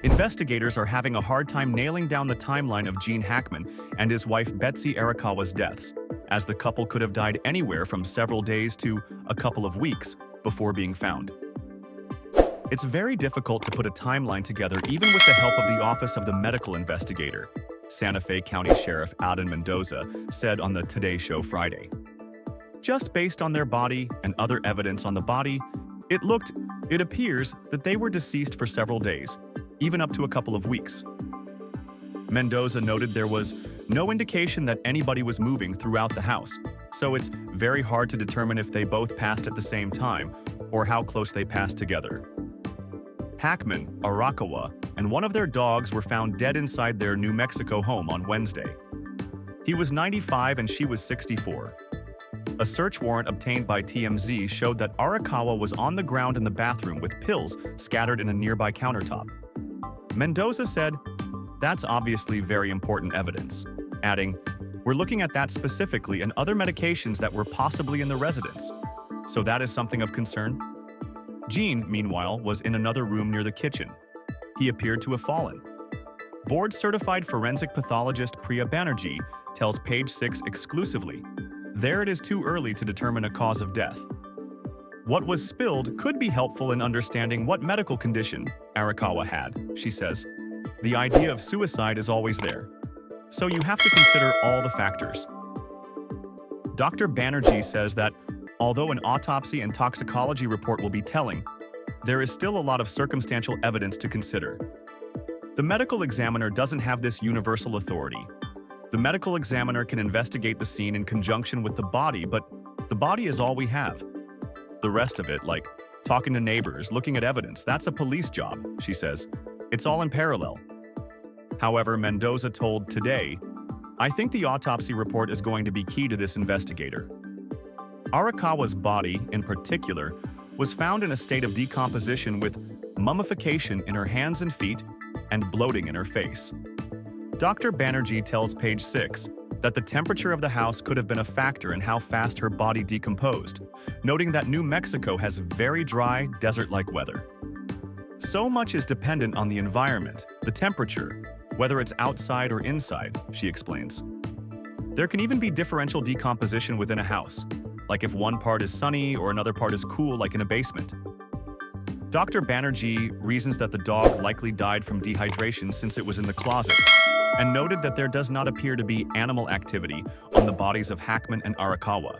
Investigators are having a hard time nailing down the timeline of Gene Hackman and his wife Betsy Arakawa's deaths, as the couple could have died anywhere from several days to a couple of weeks before being found. It's very difficult to put a timeline together even with the help of the Office of the Medical Investigator, Santa Fe County Sheriff Adan Mendoza said on the Today Show Friday. Just based on their body and other evidence on the body, it appears that they were deceased for several days, even up to a couple of weeks. Mendoza noted there was no indication that anybody was moving throughout the house, so it's very hard to determine if they both passed at the same time or how close they passed together. Hackman, Arakawa, and one of their dogs were found dead inside their New Mexico home on Wednesday. He was 95 and she was 64. A search warrant obtained by TMZ showed that Arakawa was on the ground in the bathroom with pills scattered in a nearby countertop. Mendoza said, "That's obviously very important evidence," adding, "We're looking at that specifically and other medications that were possibly in the residence. So that is something of concern." Gene, meanwhile, was in another room near the kitchen. He appeared to have fallen. Board-certified forensic pathologist Priya Banerjee tells Page 6 exclusively, "There it is too early to determine a cause of death." What was spilled could be helpful in understanding what medical condition Arakawa had, she says. The idea of suicide is always there, so you have to consider all the factors. Dr. Banerjee says that although an autopsy and toxicology report will be telling, there is still a lot of circumstantial evidence to consider. The medical examiner doesn't have this universal authority. The medical examiner can investigate the scene in conjunction with the body, but the body is all we have. The rest of it, like talking to neighbors, looking at evidence, that's a police job, she says. It's all in parallel. However, Mendoza told Today, "I think the autopsy report is going to be key to this investigator." Arakawa's body, in particular, was found in a state of decomposition with mummification in her hands and feet and bloating in her face. Dr. Banerjee tells Page 6 that the temperature of the house could have been a factor in how fast her body decomposed, noting that New Mexico has very dry, desert-like weather. So much is dependent on the environment, the temperature, whether it's outside or inside, she explains. There can even be differential decomposition within a house, like if one part is sunny or another part is cool, like in a basement. Dr. Banerjee reasons that the dog likely died from dehydration since it was in the closet, and noted that there does not appear to be animal activity on the bodies of Hackman and Arakawa.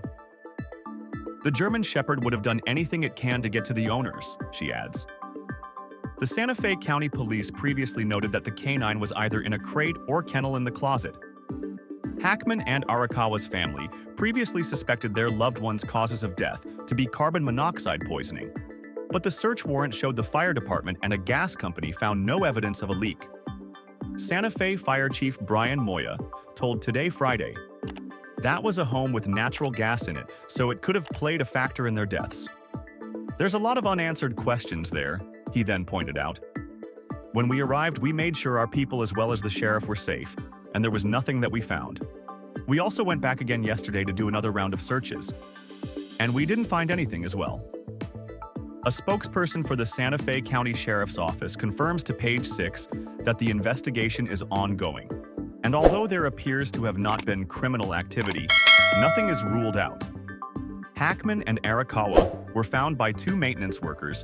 The German Shepherd would have done anything it can to get to the owners, she adds. The Santa Fe County Police previously noted that the canine was either in a crate or kennel in the closet. Hackman and Arakawa's family previously suspected their loved one's causes of death to be carbon monoxide poisoning, but the search warrant showed the fire department and a gas company found no evidence of a leak. Santa Fe Fire Chief Brian Moya told Today Friday, "That was a home with natural gas in it, so it could have played a factor in their deaths." There's a lot of unanswered questions there, he then pointed out. "When we arrived, we made sure our people as well as the sheriff were safe, and there was nothing that we found. We also went back again yesterday to do another round of searches, and we didn't find anything as well." A spokesperson for the Santa Fe County Sheriff's Office confirms to Page 6 that the investigation is ongoing, and although there appears to have not been criminal activity, nothing is ruled out. Hackman and Arakawa were found by 2 maintenance workers,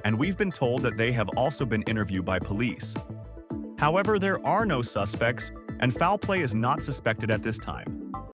and we've been told that they have also been interviewed by police. However, there are no suspects, and foul play is not suspected at this time.